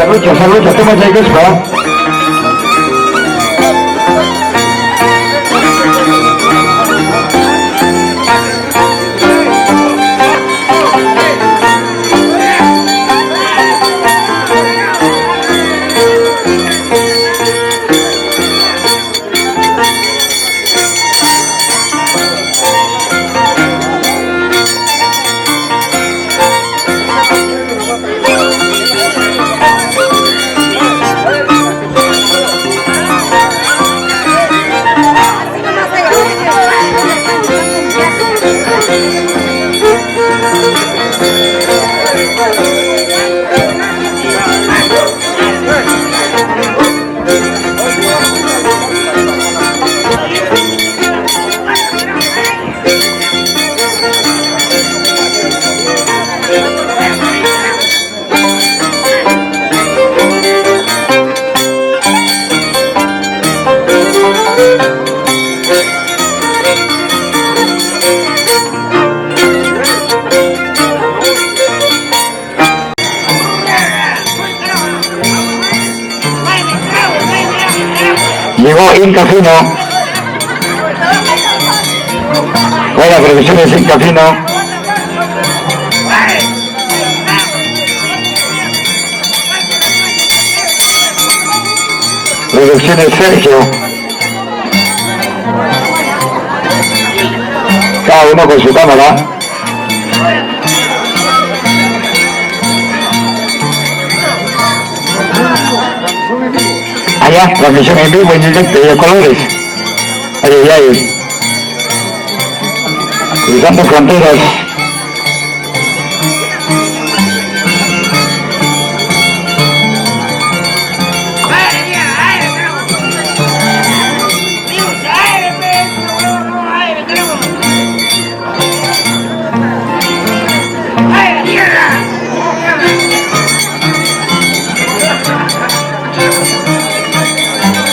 Salud, toma ya que es para. Llegó Inca Fino. Buena producción de Inca Fino. Producciones Sergio. Cada uno con su cámara. Allá, transmisión en vivo, en directo y de colores. Ay. Cruzando fronteras.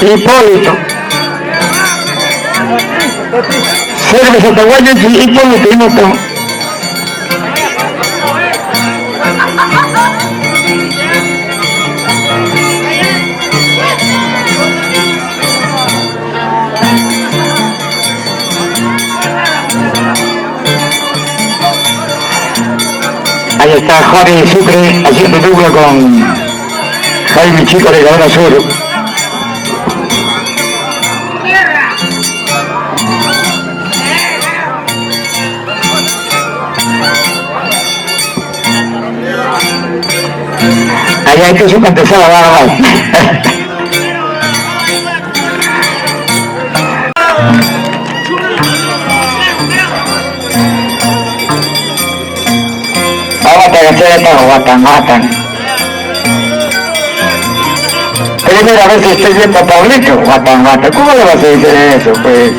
Hipólito. Cerveza Tahuayas y Hipólito y Moto. Ahí está Javi Sucre haciendo dupla con Jaime Chico de Cadena Sur. Allá esto es una antesala, nada más. Matan. Primera vez estoy viendo a Pablito, matan. ¿Cómo le vas a decir eso, pues?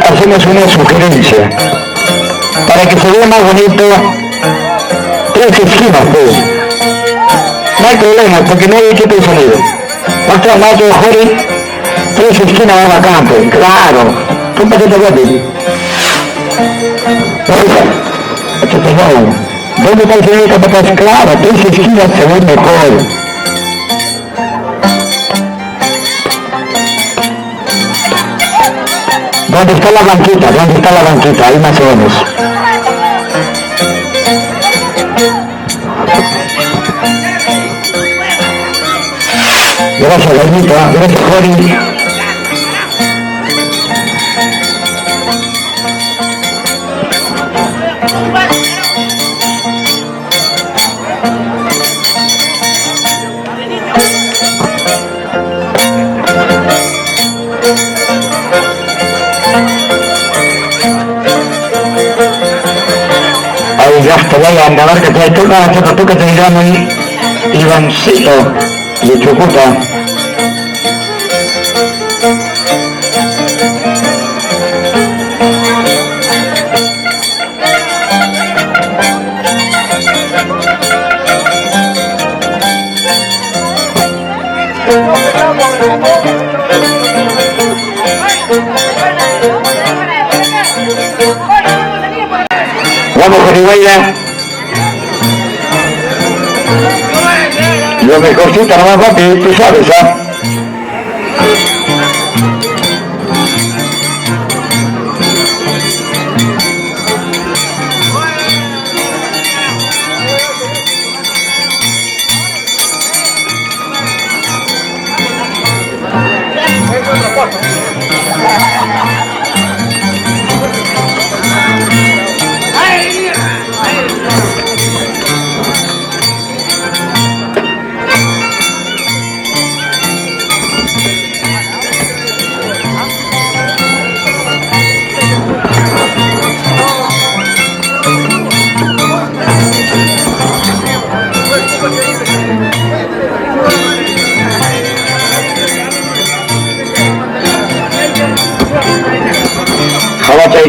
Hacemos una sugerencia para que se vea más bonito 3 esquinas, pues. No hay problema porque no hay equipo de sonido. Nuestra mayo Jorge tres esquinas de vacante, claro. ¿Cómo te toca a ti? ¿Dónde está el señor capataz? Claro, tres esquinas se ven mejor. ¿Dónde está la banquita? ¿Dónde está la banquita? Ahí más o menos. Gracias, Lainita. Gracias, Jori. Ya está, vaya a andar que te toca te dirán ahí Ivancito de Chucuta. Vamos, Joribaila. Lo mejorcito nomás, papi, tú sabes, ¿ah?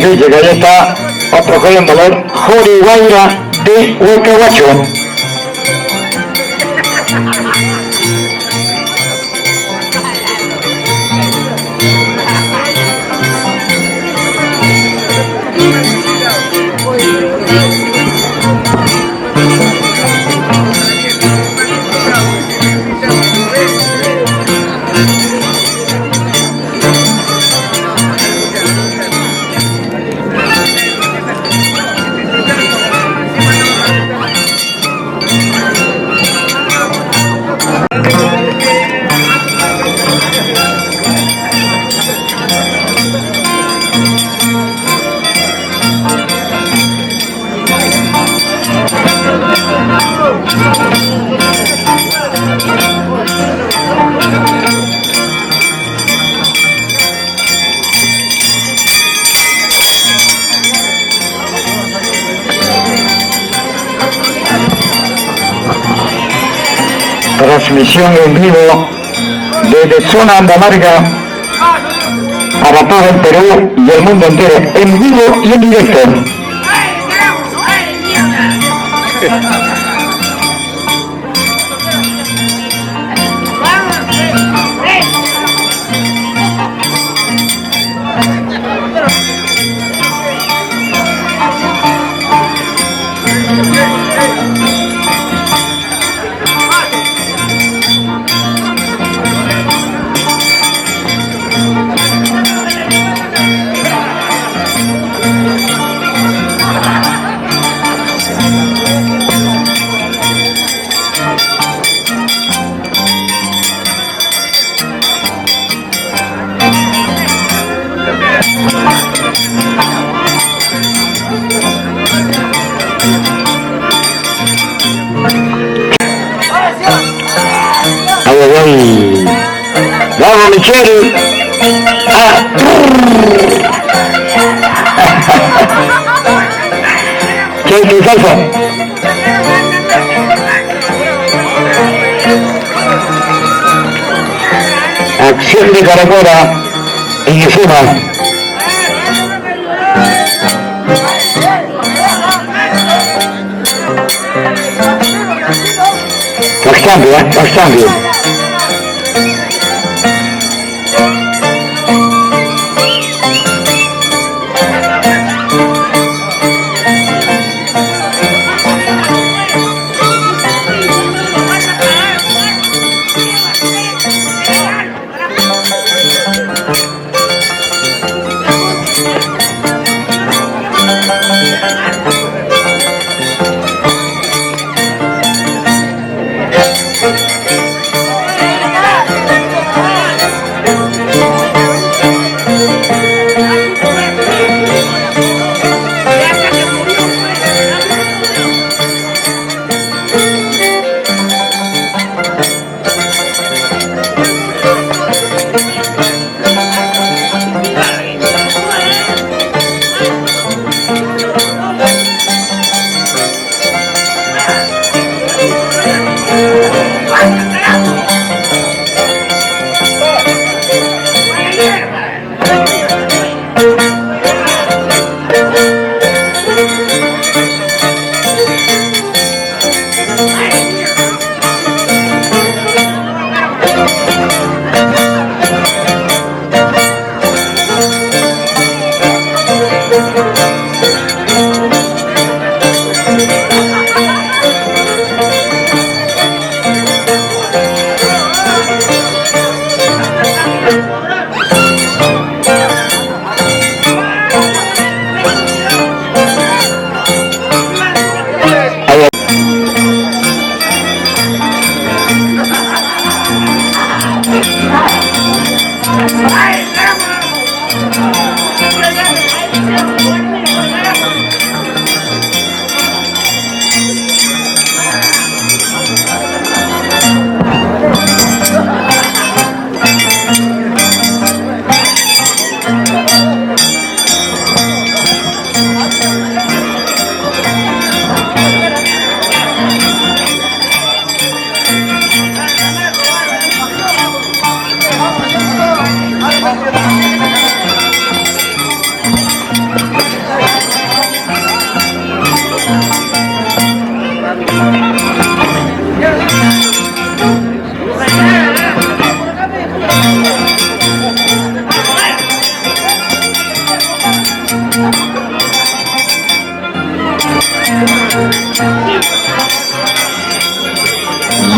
Llega, ya está otro joven valor, Joribaila de Huecahuacho. Transmisión en vivo desde zona Andamarga para todo el Perú y el mundo entero, en vivo y en directo. Vamos, Michelle. ¿Qué salsa? Acción de Caracora en Izuma. Bastante, bastante.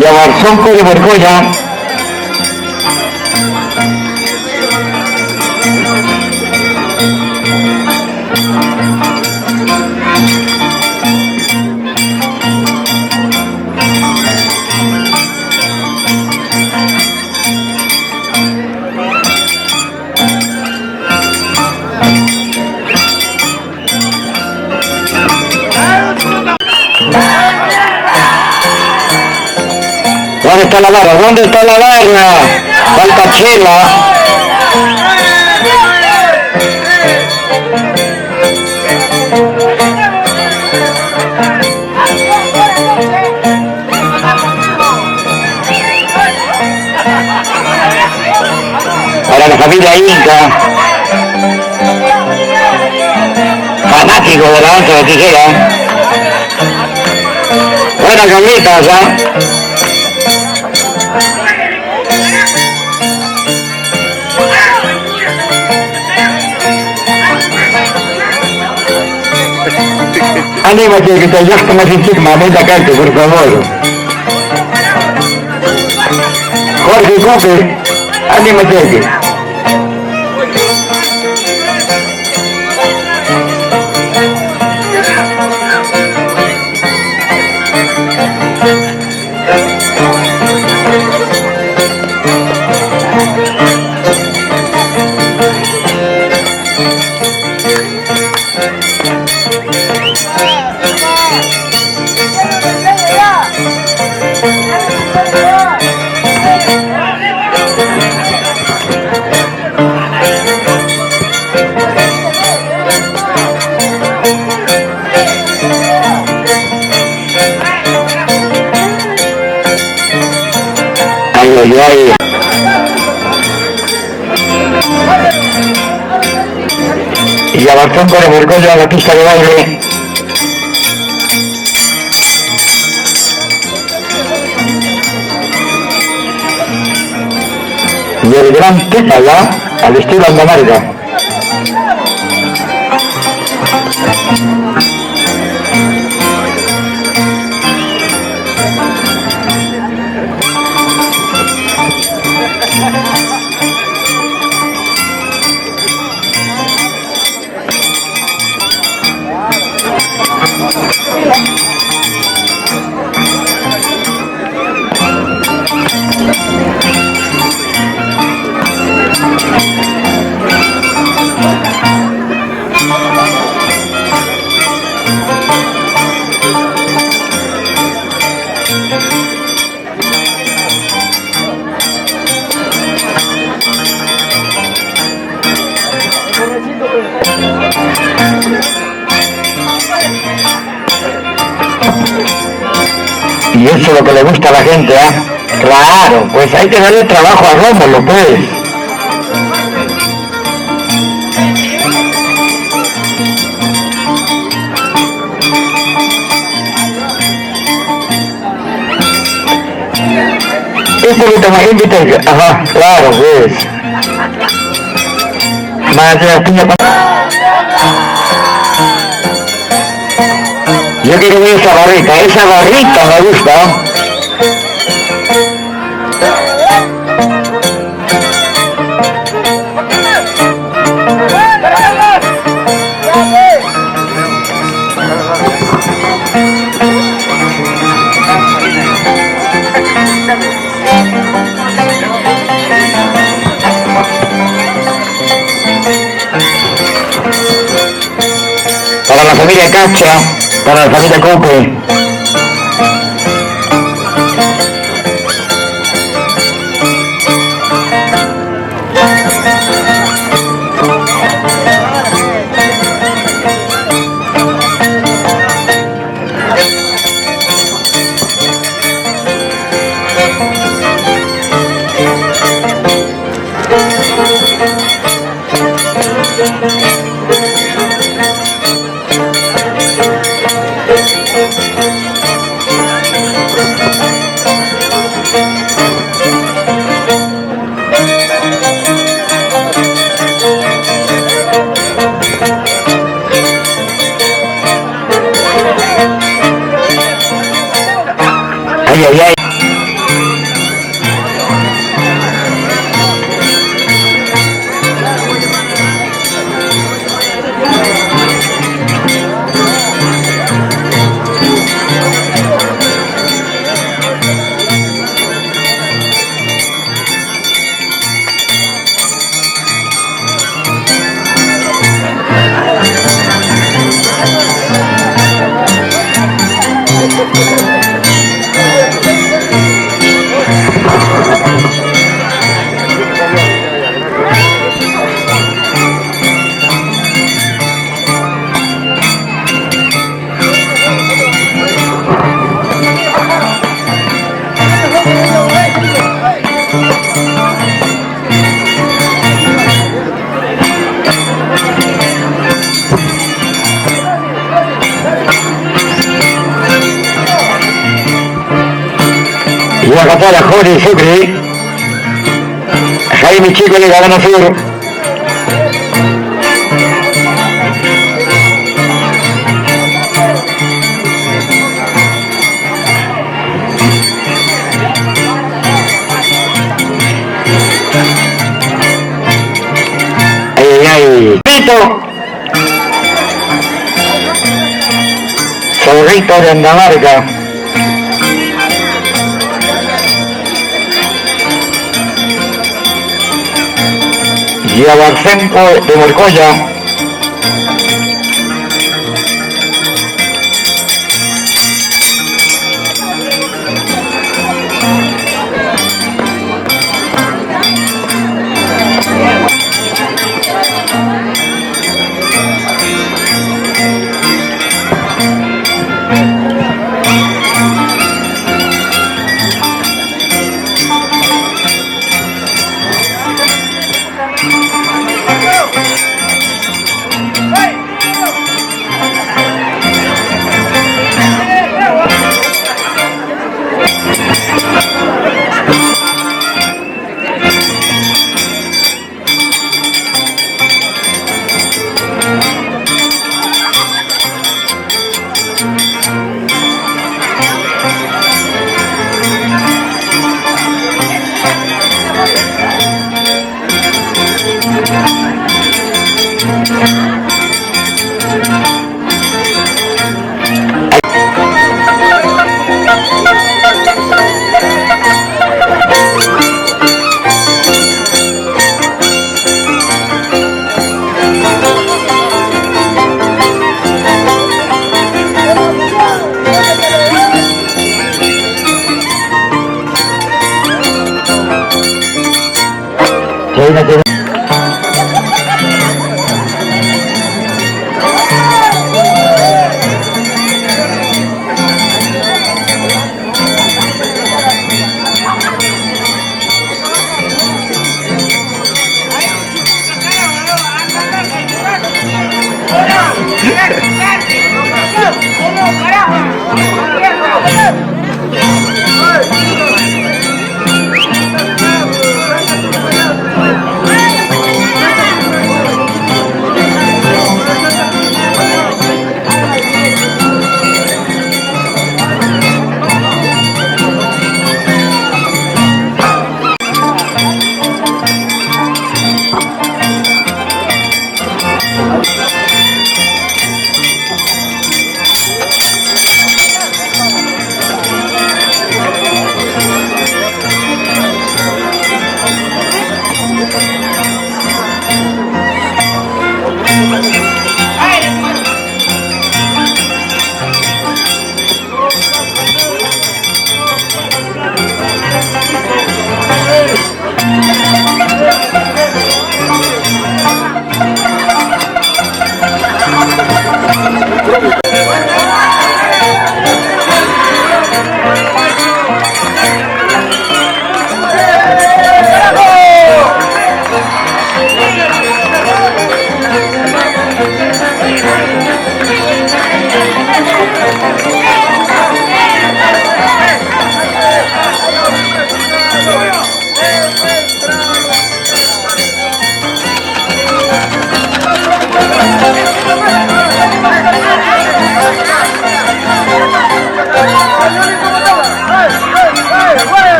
y a Barzonco de Borgoya. ¿Dónde está la barra? ¿Dónde está la barra? Falta Chela. Para la familia Inca. Fanático de la once de tijera. Buenas Carlitas, ¿eh? Anímate que te ayudas con encima, meta cante, por favor. Jorge Cope, anímate. Ay. Y a Barzonco de Borgoya a la pista de baile. Y el gran Tépala al estilo Andamarga. Y eso es lo que le gusta a la gente, ¿eh? Claro, pues hay que darle trabajo a Rómulo, pues. Un poquito más, invita, ajá, claro, pues. Más de la piña. Yo quiero ver esa barrita me gusta. Para la familia Cacha, para la familia Cope. Ay, ay, ay. para Jorge Sucre. Jaime Chico le gana Sur. Pito. Zorrito de Andamarca. Y a Barcenco de Morcoya.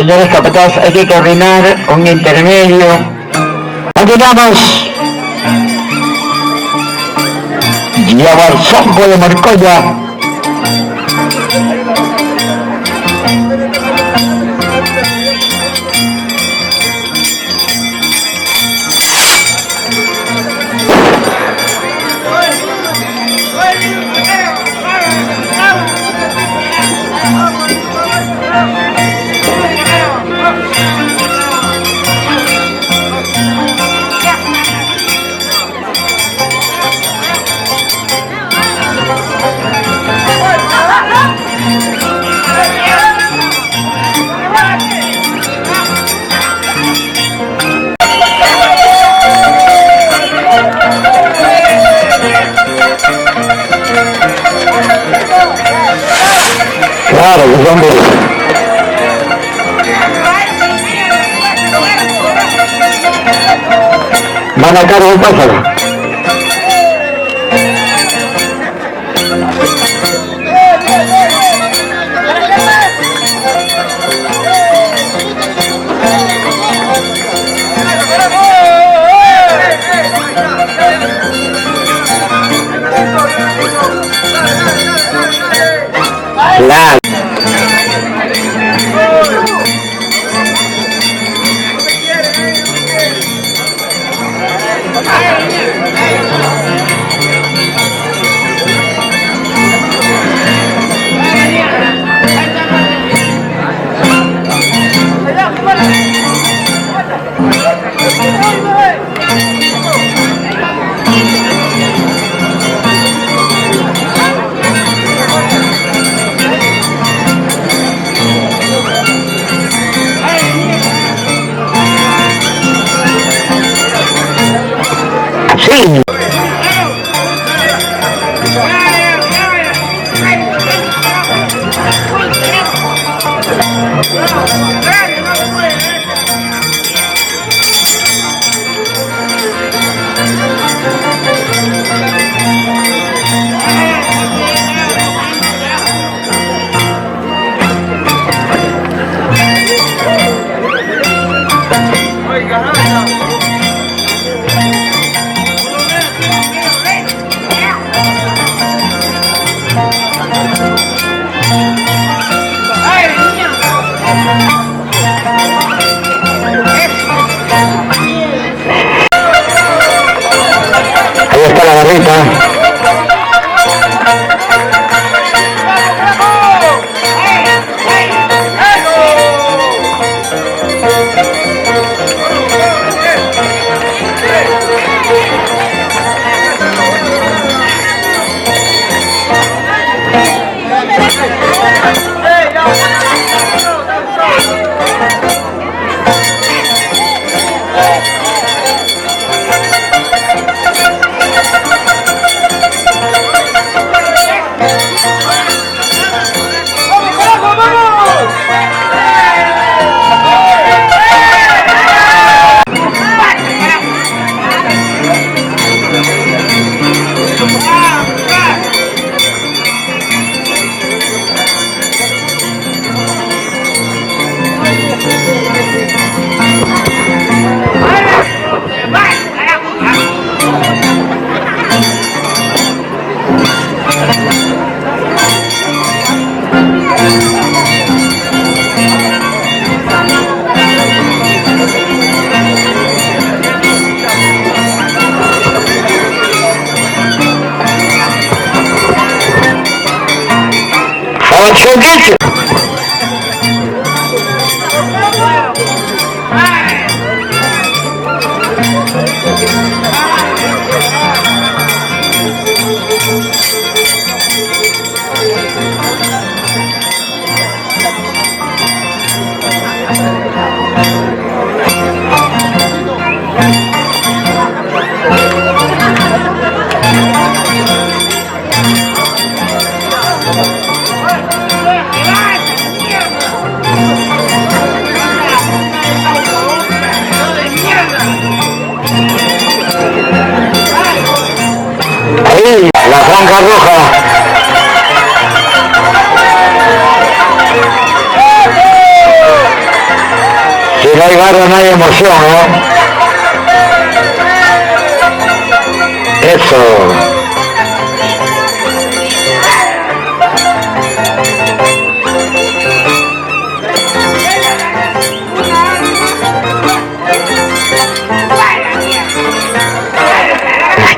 Señores capataz, hay que coordinar un intermedio. Continuamos. Yabarzonco de Morcoya. Claro, los hombres. Van a cargo, pásalo. Claro. Sí. Ahí está la barrita. Choquete. Ahí, la franja roja. Si no hay garra no hay emoción, ¿no? Eso.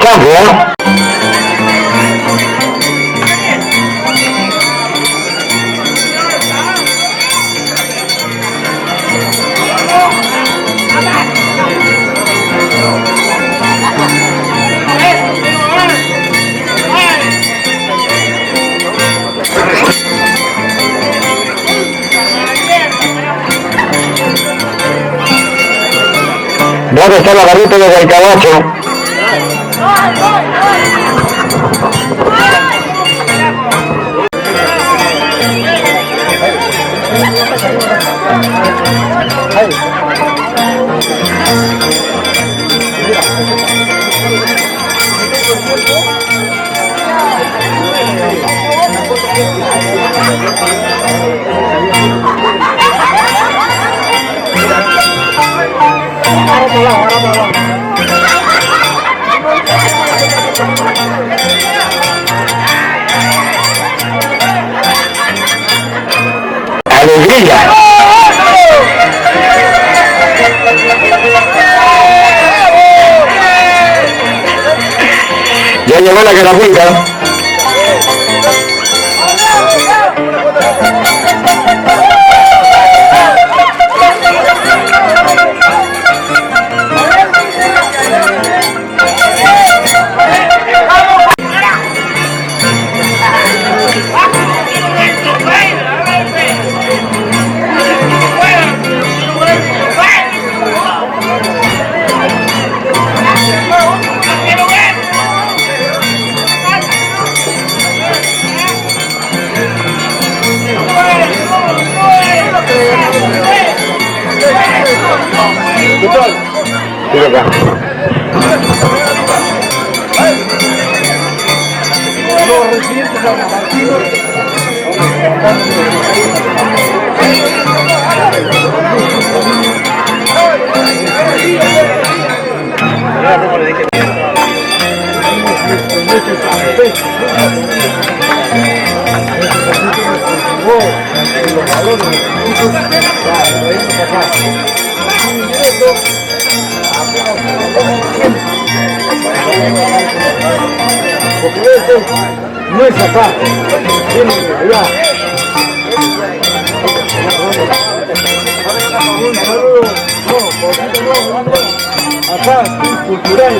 Cambio. ¿Dónde está la garrita de Guaycabacho? ¡Alegría! Ya llegó la catapulta. No es acá, cultural.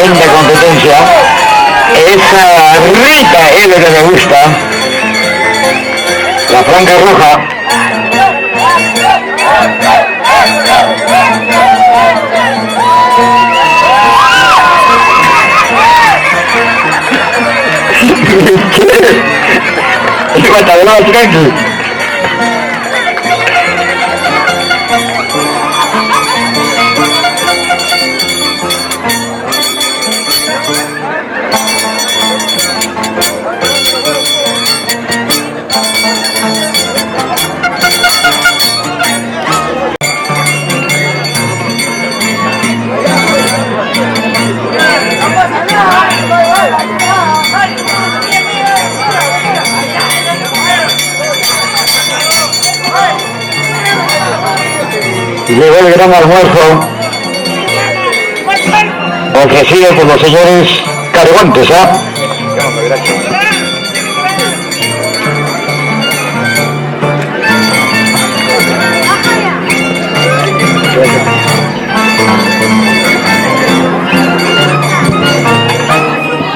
Linda competencia. Esa rica es lo que me gusta. La franca roja. ¿Qué falta de lado, tranqui? Llegó el gran almuerzo ofrecido por los señores Cargontes, ¿ah?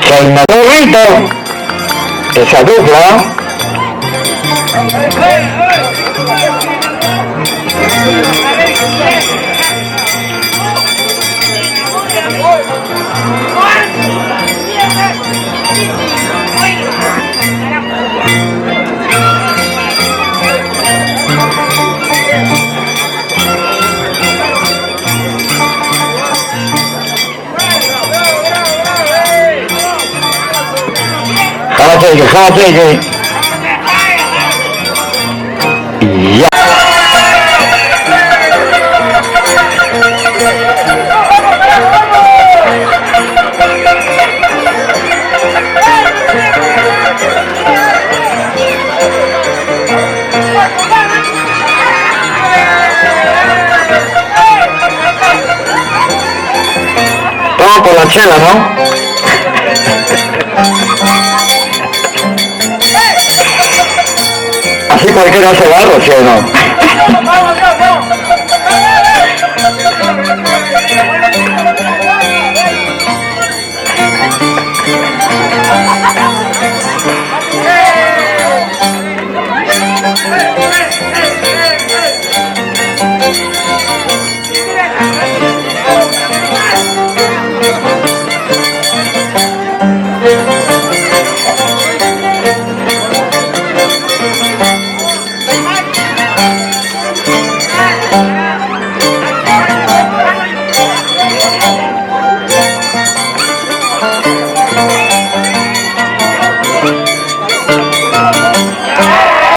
Chainatorrito, esa dupla. Jate. Ya. Vamos por la chela, ¿no? Así cualquiera hace barro, ¿sí o no?